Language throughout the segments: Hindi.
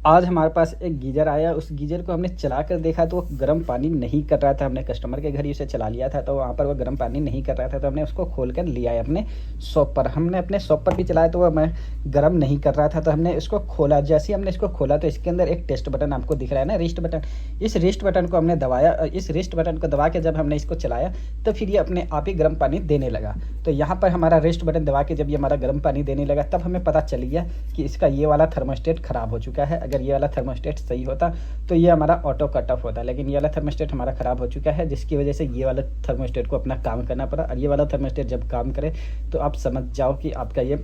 आज हमारे पास एक गीज़र आया, उस गीज़र को हमने चला कर देखा तो वो गर्म पानी नहीं कर रहा था। हमने कस्टमर के घर ही उसे चला लिया था, तो वहाँ पर वो गर्म पानी नहीं कर रहा था, तो हमने उसको खोल कर लिया है अपने शॉप पर। हमने अपने शॉप पर भी चलाया तो वो मैं गर्म नहीं कर रहा था, तो हमने इसको खोला। जैसे ही हमने इसको खोला तो इसके अंदर एक टेस्ट बटन आपको दिख रहा है ना, रिस्ट बटन। इस रिस्ट बटन को हमने दबाया, इस रिस्ट बटन को दबा के जब हमने इसको चलाया तो फिर ये अपने आप ही गर्म पानी देने लगा। तो यहाँ पर हमारा रिस्ट बटन दबा के जब ये हमारा गर्म पानी देने लगा तब हमें पता चल गया कि इसका ये वाला थर्मोस्टेट ख़राब हो चुका है। अगर ये वाला थर्मोस्टेट सही होता तो ये हमारा ऑटो कट ऑफ होता, लेकिन ये वाला थर्मोस्टेट हमारा ख़राब हो चुका है, जिसकी वजह से ये वाला थर्मोस्टेट को अपना काम करना पड़ा। और ये वाला थर्मोस्टेट जब काम करे तो आप समझ जाओ कि आपका ये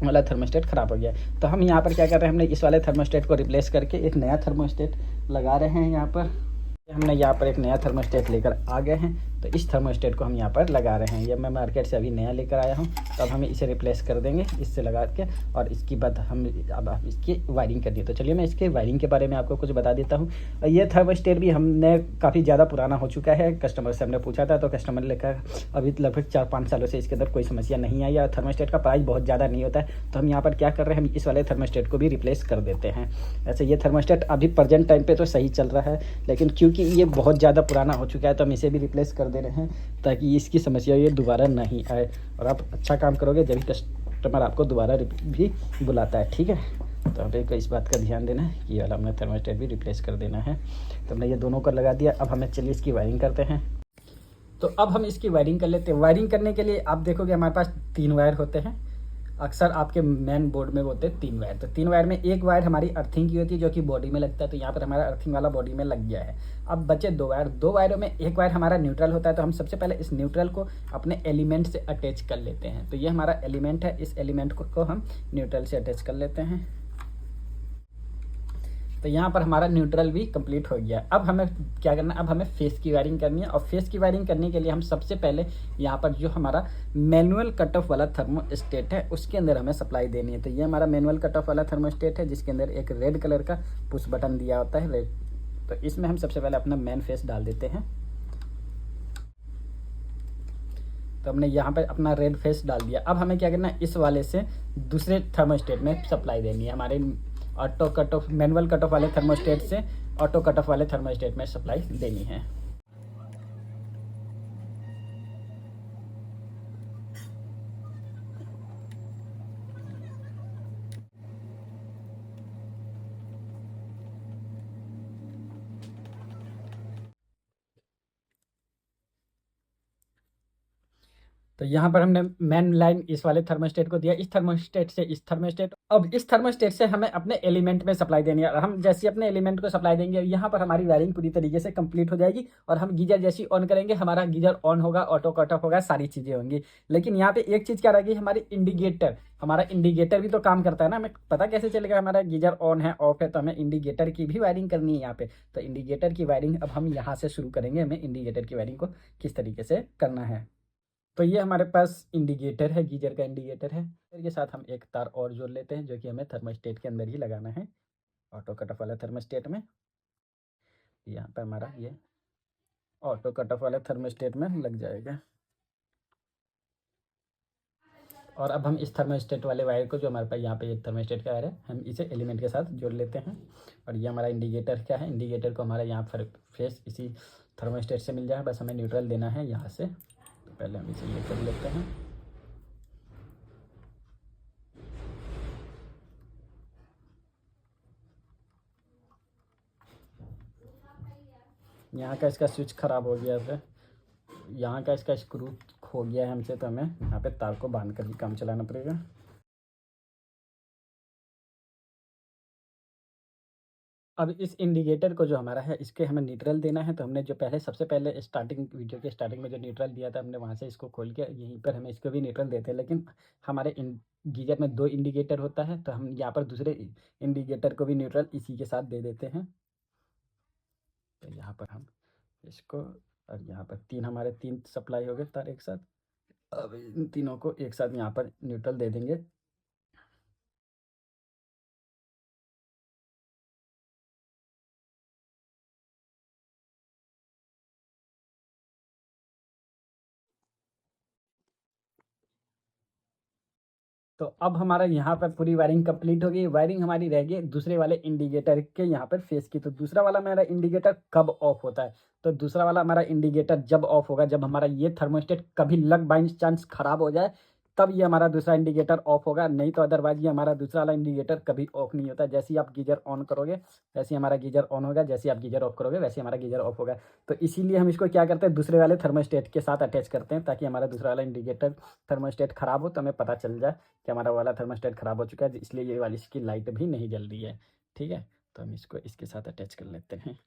वाला थर्मोस्टेट ख़राब हो गया। तो हम यहाँ पर क्या कर रहे हैं, हमने इस वाले थर्मोस्टेट को रिप्लेस करके एक नया थर्मोस्टेट लगा रहे हैं। यहाँ पर हमने यहाँ पर एक नया थर्मोस्टेट लेकर आ गए हैं, तो इस थर्मोस्टेट को हम यहाँ पर लगा रहे हैं। ये मैं मार्केट से अभी नया लेकर आया हूँ, तो अब हमें इसे रिप्लेस कर देंगे इससे लगा के, और इसके बाद हम अब इसकी वायरिंग करनी है। तो चलिए मैं इसके वायरिंग के बारे में आपको कुछ बता देता हूँ। ये थर्मोस्टेट भी हमने काफ़ी ज़्यादा पुराना हो चुका है। कस्टमर से हमने पूछा था तो कस्टमर ने लेकर अभी लगभग 4-5 सालों से इसके अंदर कोई समस्या नहीं आई, और थर्मोस्टेट का प्राइस बहुत ज़्यादा नहीं होता है। तो हम यहाँ पर क्या कर रहे हैं, हम इस वाले थर्मोस्टेट को भी रिप्लेस कर देते हैं। ऐसे ये थर्मोस्टेट अभी प्रेजेंट टाइम पे तो सही चल रहा है, लेकिन क्योंकि ये बहुत ज़्यादा पुराना हो चुका है तो हम इसे भी रिप्लेस कर दे रहे हैं, ताकि इसकी समस्या ये दोबारा नहीं आए। और आप अच्छा काम करोगे जब कस्टमर आपको दोबारा भी बुलाता है, ठीक है। तो हमें इस बात का ध्यान देना है, ये वाला हमने थर्मोस्टेट भी रिप्लेस कर देना है। तो हमने ये दोनों को लगा दिया। अब हमें चलिए इसकी वायरिंग करते हैं। तो अब हम इसकी वायरिंग कर लेते हैं। वायरिंग करने के लिए आप देखोगे हमारे पास 3 वायर होते हैं। अक्सर आपके मेन बोर्ड में होते हैं 3 वायर। तो 3 वायर में एक वायर हमारी अर्थिंग की होती है जो कि बॉडी में लगता है, तो यहाँ पर हमारा अर्थिंग वाला बॉडी में लग गया है। अब बचे 2 वायर। 2 वायरों में एक वायर हमारा न्यूट्रल होता है, तो हम सबसे पहले इस न्यूट्रल को अपने एलिमेंट से अटैच कर लेते हैं। तो ये हमारा एलिमेंट है, इस एलिमेंट को हम न्यूट्रल से अटैच कर लेते हैं। तो यहाँ पर हमारा न्यूट्रल भी कंप्लीट हो गया। अब हमें क्या करना है, अब हमें फेस की वायरिंग करनी है। और फेस की वायरिंग करने के लिए हम सबसे पहले यहाँ पर जो हमारा मैनुअल कट ऑफ वाला थर्मोस्टेट है उसके अंदर हमें सप्लाई देनी है। तो ये हमारा मैनुअल कट ऑफ वाला थर्मोस्टेट है, जिसके अंदर एक रेड कलर का पुश बटन दिया होता है, रेड। तो इसमें हम सबसे पहले अपना मेन फेस डाल देते हैं। तो हमने यहाँ पर अपना रेड फेस डाल दिया। अब हमें क्या करना है, इस वाले से दूसरे थर्मोस्टेट में सप्लाई देनी है। हमारे auto cut off manual cut off वाले थर्मोस्टेट से ऑटो कट ऑफ वाले थर्मोस्टेट में सप्लाई देनी है। तो यहाँ पर हमने मेन लाइन इस वाले थर्मोस्टेट को दिया, इस थर्मोस्टेट से इस थर्मोस्टेट। अब इस थर्मोस्टेट से हमें अपने एलिमेंट में सप्लाई देनी है, और हम जैसे अपने एलिमेंट को सप्लाई देंगे यहाँ पर हमारी वायरिंग पूरी तरीके से कंप्लीट हो जाएगी। और हम गीजर जैसी ऑन करेंगे, हमारा गीजर ऑन होगा, ऑटो कट ऑफ होगा, सारी चीज़ें होंगी। लेकिन यहाँ पे एक चीज़ क्या रहेगी, हमारी इंडिकेटर। हमारा इंडिकेटर भी तो काम करता है ना, हमें पता कैसे चलेगा हमारा गीजर ऑन है ऑफ है। तो हमें इंडिकेटर की भी वायरिंग करनी है यहाँ पे। तो इंडिकेटर की वायरिंग अब हम यहाँ से शुरू करेंगे, हमें इंडिकेटर की वायरिंग को किस तरीके से करना है। तो ये हमारे पास इंडिकेटर है, गीजर का इंडिकेटर है। फिर के साथ हम एक तार और जोड़ लेते हैं, जो कि हमें थर्मोस्टेट के अंदर ही लगाना है, ऑटो कट ऑफ वाला थर्मोस्टेट में। यहाँ पर हमारा ये ऑटो कट ऑफ वाले थर्मोस्टेट में लग जाएगा। और अब हम इस थर्मोस्टेट वाले वायर को, जो हमारे पास यहाँ पे एक थर्मोस्टेट का वायर है, हम इसे एलिमेंट के साथ जोड़ लेते हैं। और ये हमारा इंडिकेटर क्या है, इंडिकेटर को हमारा यहाँ पर फेस इसी थर्मोस्टेट से मिल जाए, बस हमें न्यूट्रल देना है यहाँ से। तो पहले हम इसे ये कर लेते हैं। यहाँ का इसका स्विच ख़राब हो गया है, यहाँ का इसका स्क्रू खो गया है हमसे, तो हमें यहाँ पे तार को बांध कर ही काम चलाना पड़ेगा। अब इस इंडिकेटर को जो हमारा है इसके हमें न्यूट्रल देना है। तो हमने जो पहले सबसे पहले स्टार्टिंग वीडियो के स्टार्टिंग में जो न्यूट्रल दिया था, हमने वहाँ से इसको खोल के यहीं पर हमें इसको भी न्यूट्रल देते हैं। लेकिन हमारे गीजर में 2 इंडिकेटर होता है, तो हम यहाँ पर दूसरे इंडिकेटर को भी न्यूट्रल इसी के साथ दे देते हैं। तो यहाँ पर हम इसको, और यहाँ पर 3 हमारे 3 सप्लाई हो गए तार एक साथ। अब इन तीनों को एक साथ यहाँ पर न्यूट्रल दे देंगे। तो अब हमारा यहाँ पर पूरी वायरिंग कंप्लीट हो गई। वायरिंग हमारी रह गई दूसरे वाले इंडिकेटर के यहाँ पर फेस की। तो दूसरा वाला मेरा इंडिकेटर कब ऑफ होता है? तो दूसरा वाला हमारा इंडिकेटर जब ऑफ होगा, जब हमारा ये थर्मोस्टेट कभी लक बाई चांस खराब हो जाए, तब ये हमारा दूसरा इंडिकेटर ऑफ होगा। नहीं तो अदरवाइज ये हमारा दूसरा वाला इंडिकेटर कभी ऑफ नहीं होता। जैसे ही आप गीजर ऑन करोगे वैसे ही हमारा गीजर ऑन होगा, जैसे ही आप गीजर ऑफ करोगे वैसे ही हमारा गीजर ऑफ होगा। तो इसीलिए हम इसको क्या करते हैं, दूसरे वाले थर्मोस्टेट के साथ अटैच करते हैं, ताकि हमारा दूसरा वाला इंडिकेटर थर्मोस्टेट खराब हो तो हमें पता चल जाए कि हमारा वाला थर्मोस्टेट खराब हो चुका है, इसलिए ये वाली इसकी लाइट भी नहीं जल रही है। ठीक है, तो हम इसको इसके साथ अटैच कर लेते हैं।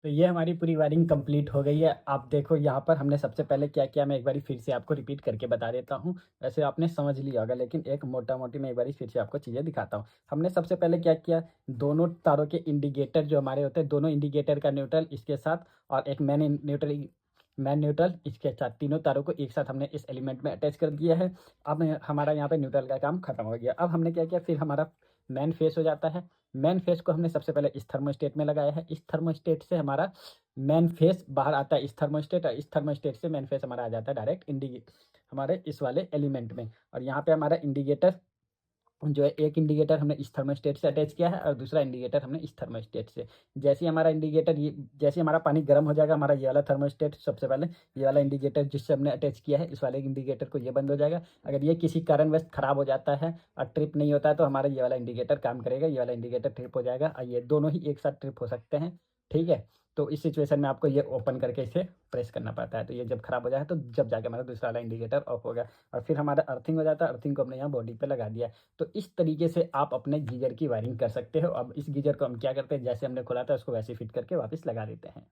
तो ये हमारी पूरी वायरिंग कंप्लीट हो गई है। आप देखो यहाँ पर हमने सबसे पहले क्या किया, मैं एक बारी फिर से आपको रिपीट करके बता देता हूँ। वैसे आपने समझ लिया होगा, लेकिन एक मोटा मोटी मैं एक बारी फिर से आपको चीज़ें दिखाता हूँ। हमने सबसे पहले क्या किया, दोनों तारों के इंडिकेटर जो हमारे होते हैं, दोनों इंडिकेटर का न्यूट्रल इसके साथ और एक मैन न्यूट्रल इसके साथ, तीनों तारों को एक साथ हमने इस एलिमेंट में अटैच कर दिया है। अब हमारा यहाँ पे न्यूट्रल का काम खत्म हो गया। अब हमने क्या किया, फिर हमारा मैन फेस हो जाता है। मैन फेस को हमने सबसे पहले इस थर्मोस्टेट में लगाया है। इस थर्मोस्टेट से हमारा मैन फेस बाहर आता है, इस थर्मोस्टेट, और इस थर्मोस्टेट से मैन फेस हमारा आ जाता है डायरेक्ट हमारे इस वाले एलिमेंट में। और यहाँ पे हमारा इंडिकेटर जो है, एक इंडिकेटर हमने इस थर्मोस्टेट से अटैच किया है और दूसरा इंडिकेटर हमने इस थर्मोस्टेट से। जैसे ही हमारा इंडिकेटर ये जैसे हमारा पानी गर्म हो जाएगा, हमारा ये वाला थर्मोस्टेट सबसे पहले ये वाला इंडिकेटर जिससे हमने अटैच किया है, इस वाले इंडिकेटर को ये बंद हो जाएगा। अगर ये किसी कारणवश खराब हो जाता है और ट्रिप नहीं होता है, तो हमारा ये वाला इंडिकेटर काम करेगा, ये वाला इंडिकेटर ट्रिप हो जाएगा, और ये दोनों ही एक साथ ट्रिप हो सकते हैं। ठीक है, तो इस सिचुएशन में आपको ये ओपन करके इसे प्रेस करना पड़ता है। तो ये जब खराब हो जाए तो जब जाके हमारा दूसरा वाला इंडिकेटर ऑफ होगा। और फिर हमारा अर्थिंग हो जाता है, अर्थिंग को हमने यहाँ बॉडी पे लगा दिया। तो इस तरीके से आप अपने गीजर की वायरिंग कर सकते हो। अब इस गीजर को हम क्या करते हैं, जैसे हमने खोला था उसको वैसे फिट करके वापस लगा देते हैं।